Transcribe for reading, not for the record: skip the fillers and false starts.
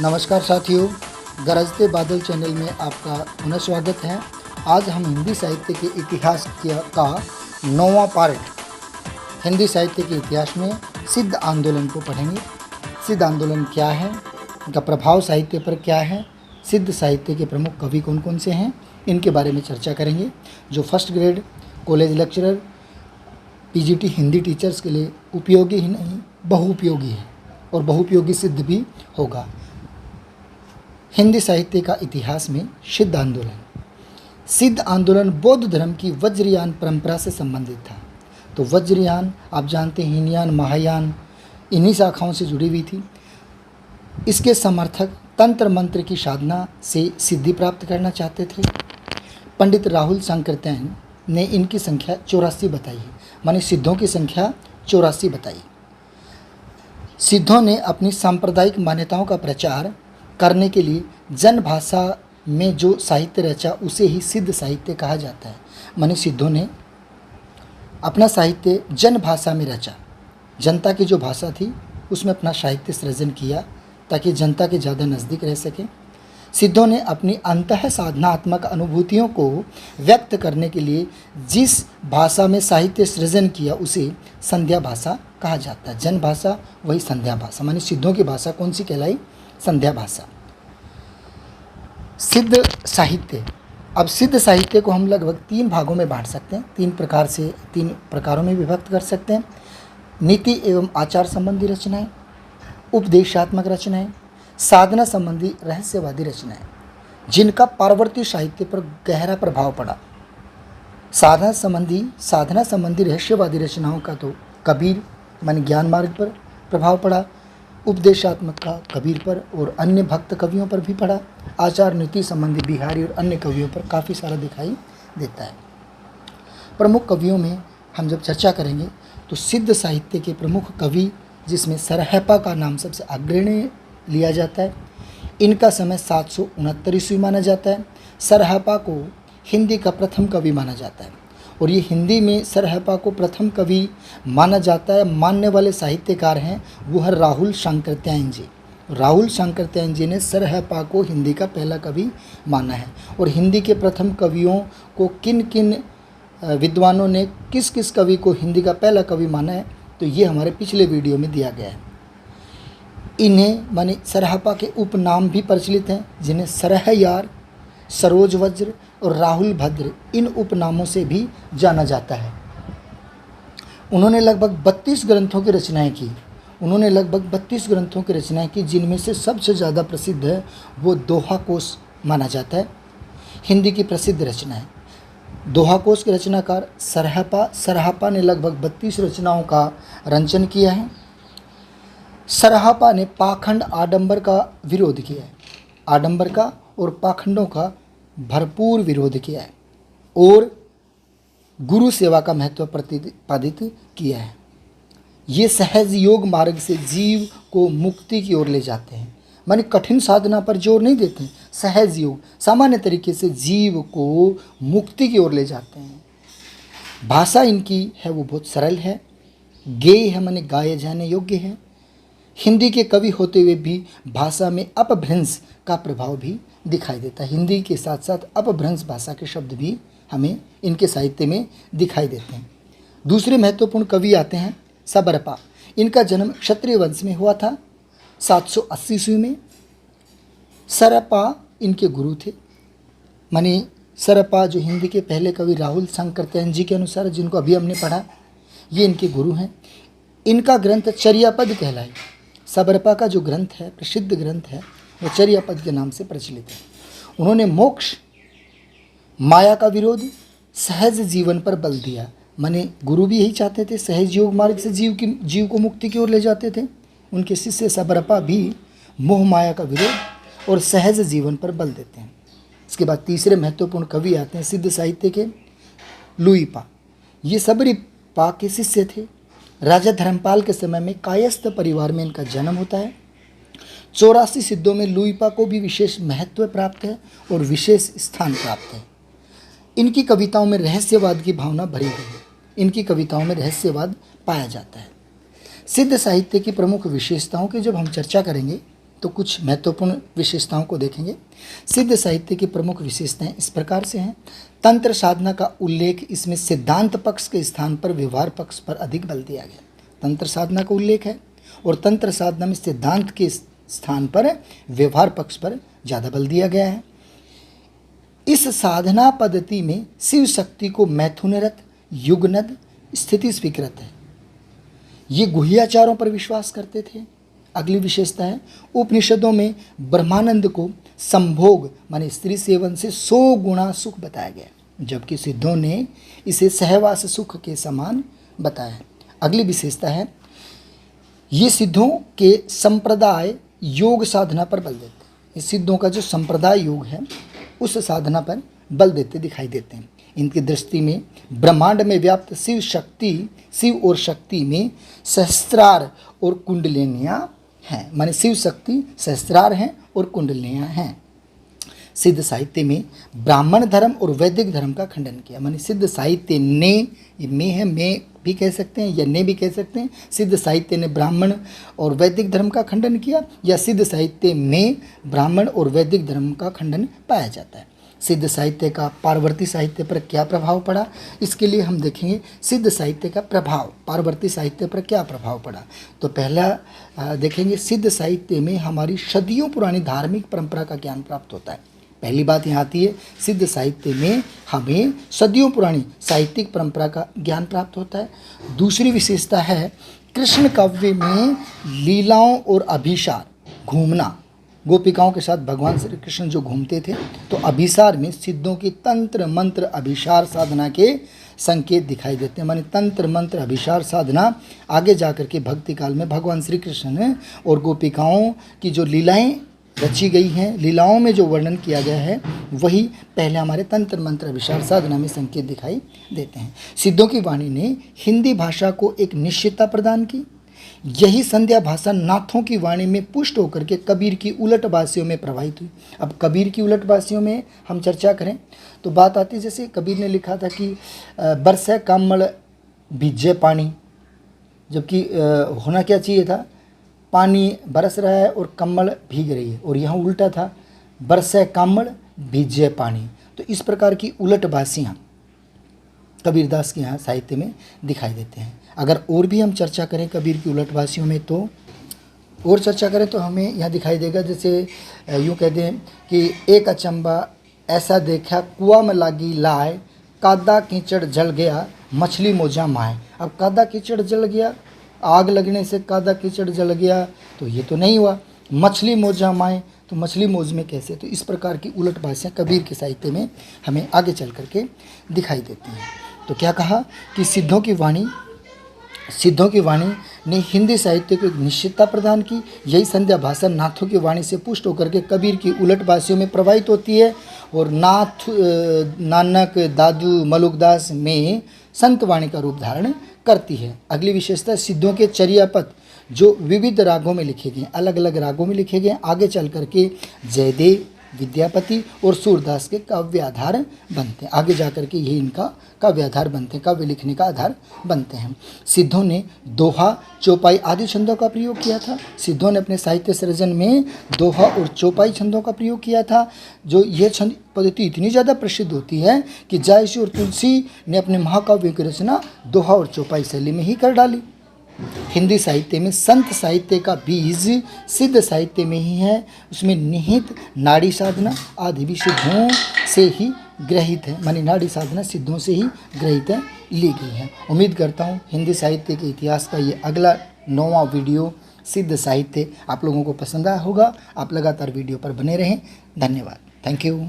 नमस्कार साथियों, गरजते बादल चैनल में आपका पुनः स्वागत है। आज हम हिंदी साहित्य के इतिहास का 9वां पार्ट हिंदी साहित्य के इतिहास में सिद्ध आंदोलन को पढ़ेंगे। सिद्ध आंदोलन क्या है, इनका प्रभाव साहित्य पर क्या है, सिद्ध साहित्य के प्रमुख कवि कौन कौन से हैं, इनके बारे में चर्चा करेंगे। जो first grade college lecturer PGT Hindi teachers के लिए उपयोगी ही नहीं बहुउपयोगी है और बहुउपयोगी सिद्ध भी होगा। हिंदी साहित्य का इतिहास में सिद्ध आंदोलन। सिद्ध आंदोलन बौद्ध धर्म की वज्रयान परंपरा से संबंधित था। तो वज्रयान आप जानते हैं, हीनयान महायान इन्हीं शाखाओं से जुड़ी हुई थी। इसके समर्थक तंत्र मंत्र की साधना से सिद्धि प्राप्त करना चाहते थे। पंडित राहुल शंकरतैन ने इनकी संख्या 84 बताई है, माने सिद्धों की संख्या 84 बताई। सिद्धों ने अपनी सांप्रदायिक मान्यताओं का प्रचार करने के लिए जन भाषा में जो साहित्य रचा उसे ही सिद्ध साहित्य कहा जाता है। माने सिद्धों ने अपना साहित्य जन भाषा में रचा, जनता की जो भाषा थी उसमें अपना साहित्य सृजन किया ताकि जनता के ज़्यादा नज़दीक रह सके। सिद्धों ने अपनी अंतः साधनात्मक अनुभूतियों को व्यक्त करने के लिए जिस भाषा में साहित्य सृजन किया उसे संध्या भाषा कहा जाता है। जन भाषा वही संध्या भाषा, माने सिद्धों की भाषा कौन सी कहलाई? संध्या भाषा। सिद्ध साहित्य। अब सिद्ध साहित्य को हम लगभग 3 भागों में बांट सकते हैं, 3 प्रकारों में विभक्त कर सकते हैं। नीति एवं आचार संबंधी रचनाएं, उपदेशात्मक रचनाएं, साधना संबंधी रहस्यवादी रचनाएं, जिनका पारवर्ती साहित्य पर गहरा प्रभाव पड़ा। साधना संबंधी रहस्यवादी रचनाओं का तो कबीर माने ज्ञान मार्ग पर प्रभाव पड़ा, उपदेशात्मक का कबीर पर और अन्य भक्त कवियों पर भी पड़ा। आचार नीति संबंधी बिहारी और अन्य कवियों पर काफ़ी सारा दिखाई देता है। प्रमुख कवियों में हम जब चर्चा करेंगे तो सिद्ध साहित्य के प्रमुख कवि जिसमें सरहपा का नाम सबसे अग्रणी लिया जाता है। इनका समय 769 ईस्वी माना जाता है। सरहपा को हिंदी का प्रथम कवि माना जाता है और ये हिंदी में सरहपा को प्रथम कवि माना जाता है। मानने वाले साहित्यकार हैं वो है राहुल शंकरतैन जी। राहुल शंकरतैन जी ने सरहपा को हिंदी का पहला कवि माना है। और हिंदी के प्रथम कवियों को किन किन विद्वानों ने किस किस कवि को हिंदी का पहला कवि माना है तो ये हमारे पिछले वीडियो में दिया गया है। इन्हें माने सरहपा के उपनाम भी प्रचलित हैं, जिन्हें सरहयार, सरोज वज्र और राहुल भद्र इन उपनामों से भी जाना जाता है। उन्होंने लगभग 32 ग्रंथों की रचनाएं की, जिनमें से सबसे ज़्यादा प्रसिद्ध है वो दोहा कोश माना जाता है। हिंदी की प्रसिद्ध रचनाएं दोहा कोश के रचनाकार सरहपा ने लगभग 32 रचनाओं का रचन किया है। सरहपा ने पाखंड आडंबर का विरोध किया है, आडंबर का और पाखंडों का भरपूर विरोध किया है और गुरु सेवा का महत्व प्रतिपादित किया है। ये सहज योग मार्ग से जीव को मुक्ति की ओर ले जाते हैं, माने कठिन साधना पर जोर नहीं देते हैं। सहज योग सामान्य तरीके से जीव को मुक्ति की ओर ले जाते हैं। भाषा इनकी है वो बहुत सरल है, गेय है माने गाए जाने योग्य है। हिंदी के कवि होते हुए भी भाषा में अपभ्रंश का प्रभाव भी दिखाई देता है। हिंदी के साथ साथ अपभ्रंश भाषा के शब्द भी हमें इनके साहित्य में दिखाई देते हैं। दूसरे महत्वपूर्ण कवि आते हैं सबरपा। इनका जन्म क्षत्रिय वंश में हुआ था 780 ईस्वी में। सरपा इनके गुरु थे, माने सरपा जो हिंदी के पहले कवि राहुल शंकरतैन जी के अनुसार जिनको अभी हमने पढ़ा, ये इनके गुरु हैं। इनका ग्रंथ चर्यापद कहलाए। सबरपा का जो ग्रंथ है, प्रसिद्ध ग्रंथ है, वो चर्यापद के नाम से प्रचलित है। उन्होंने मोक्ष, माया का विरोध, सहज जीवन पर बल दिया। माने गुरु भी यही चाहते थे, सहज योग मार्ग से जीव को मुक्ति की ओर ले जाते थे। उनके शिष्य सबरपा भी मोह माया का विरोध और सहज जीवन पर बल देते हैं। इसके बाद तीसरे महत्वपूर्ण कवि आते हैं सिद्ध साहित्य के लुईपा। ये सबरीपा के शिष्य थे। राजा धर्मपाल के समय में कायस्थ परिवार में इनका जन्म होता है। 84 सिद्धों में लुईपा को भी विशेष महत्व प्राप्त है और विशेष स्थान प्राप्त है। इनकी कविताओं में रहस्यवाद की भावना भरी हुई है। इनकी कविताओं में रहस्यवाद पाया जाता है। सिद्ध साहित्य की प्रमुख विशेषताओं की जब हम चर्चा करेंगे तो कुछ महत्वपूर्ण विशेषताओं को देखेंगे। सिद्ध साहित्य की प्रमुख विशेषताएं इस प्रकार से हैं। तंत्र साधना का उल्लेख इसमें सिद्धांत पक्ष के स्थान पर व्यवहार पक्ष पर अधिक बल दिया गया। तंत्र साधना का उल्लेख है और तंत्र साधना में सिद्धांत के स्थान पर व्यवहार पक्ष पर ज़्यादा बल दिया गया है। इस साधना पद्धति में शिव शक्ति को मैथुनरत, युगनद, स्थिति स्वीकृत है। ये गुह्याचारों पर विश्वास करते थे। अगली विशेषता है, उपनिषदों में ब्रह्मानंद को संभोग माने स्त्री सेवन से 100 गुना सुख बताया गया, जबकि सिद्धों ने इसे सहवास सुख के समान बताया है। अगली विशेषता है, ये सिद्धों के संप्रदाय योग साधना पर बल देते हैं। इस सिद्धों का जो संप्रदाय योग है उस साधना पर बल देते दिखाई देते हैं। इनकी दृष्टि में ब्रह्मांड में व्याप्त शिव और शक्ति में सहस्त्रार और कुंडलिनियाँ हैं, माने शिव शक्ति सहस्त्रार हैं और कुंडलियाँ हैं। सिद्ध साहित्य में ब्राह्मण धर्म और वैदिक धर्म का खंडन किया, माने सिद्ध साहित्य ने, ये में है, में भी कह सकते हैं या ने भी कह सकते हैं। सिद्ध साहित्य ने ब्राह्मण और वैदिक धर्म का खंडन किया, या सिद्ध साहित्य में ब्राह्मण और वैदिक धर्म का खंडन पाया जाता है। सिद्ध साहित्य का पारवर्ती साहित्य पर क्या प्रभाव पड़ा, इसके लिए हम देखेंगे सिद्ध साहित्य का प्रभाव पारवर्ती साहित्य पर क्या प्रभाव पड़ा। तो पहला देखेंगे, सिद्ध साहित्य में हमारी सदियों पुरानी धार्मिक परंपरा का ज्ञान प्राप्त होता है। पहली बात यहाँ आती है, सिद्ध साहित्य में हमें सदियों पुरानी साहित्यिक परंपरा का ज्ञान प्राप्त होता है। दूसरी विशेषता है, कृष्ण काव्य में लीलाओं और अभिसार, घूमना, गोपिकाओं के साथ भगवान श्री कृष्ण जो घूमते थे, तो अभिसार में सिद्धों की तंत्र मंत्र अभिसार साधना के संकेत दिखाई देते हैं। माने तंत्र मंत्र अभिसार साधना आगे जाकर के भक्ति काल में भगवान श्री कृष्ण और गोपिकाओं की जो लीलाएं रची गई हैं, लीलाओं में जो वर्णन किया गया है, वही पहले हमारे तंत्र मंत्र अभिसार साधना में संकेत दिखाई देते हैं। सिद्धों की वाणी ने हिंदी भाषा को एक निश्चितता प्रदान की। यही संध्या भाषा नाथों की वाणी में पुष्ट होकर के कबीर की उलटबासियों में प्रवाहित हुई। अब कबीर की उलटबासियों में हम चर्चा करें तो बात आती है, जैसे कबीर ने लिखा था कि बरसे कमल भीजे पानी, जबकि होना क्या चाहिए था, पानी बरस रहा है और कमल भीग रही है, और यहाँ उल्टा था, बरसे कमल भीजे पानी। तो इस प्रकार की उलटबासियाँ कबीरदास के यहाँ साहित्य में दिखाई देते हैं। अगर और भी हम चर्चा करें कबीर की उलटबासियों में, तो और चर्चा करें तो हमें यहाँ दिखाई देगा, जैसे यूँ कह दें कि एक अचंबा ऐसा देखा कुआं में लागी लाए, कादा कीचड़ जल गया मछली मोजा माए। अब कादा कीचड़ जल गया, आग लगने से कादा कीचड़ जल गया, तो ये तो नहीं हुआ। मछली मोजा माए, तो मछली मौज में कैसे। तो इस प्रकार की उलटबासियाँ कबीर के साहित्य में हमें आगे चल करके दिखाई देती हैं। तो क्या कहा कि सिद्धों की वाणी ने हिंदी साहित्य को एक निश्चितता प्रदान की। यही संध्या भाषा नाथों की वाणी से पुष्ट होकर के कबीर की उलटबासियों में प्रवाहित होती है, और नाथ, नानक, दादू, मलुकदास में संत वाणी का रूप धारण करती है। अगली विशेषता, सिद्धों के चर्यापद जो विविध रागों में लिखे गए, अलग अलग रागों में लिखे गए, आगे चल करके जयदेव, विद्यापति और सूरदास के काव्य आधार बनते हैं। आगे जाकर के ये इनका काव्य आधार बनते हैं, काव्य लिखने का आधार बनते हैं। सिद्धों ने दोहा, चौपाई आदि छंदों का प्रयोग किया था। सिद्धों ने अपने साहित्य सृजन में दोहा और चौपाई छंदों का प्रयोग किया था। जो ये छंद पद्धति इतनी ज़्यादा प्रसिद्ध होती है कि जायसी और तुलसी ने अपने महाकाव्य की रचना दोहा और चौपाई शैली में ही कर डाली। हिंदी साहित्य में संत साहित्य का बीज सिद्ध साहित्य में ही है। उसमें निहित नाड़ी साधना आदि भी सिद्धों से ही ग्रहित है, मानी नाड़ी साधना सिद्धों से ही ग्रहित है, ली गई है। उम्मीद करता हूँ हिंदी साहित्य के इतिहास का ये अगला 9वां वीडियो सिद्ध साहित्य आप लोगों को पसंद आया होगा। आप लगातार वीडियो पर बने रहें। धन्यवाद। Thank you.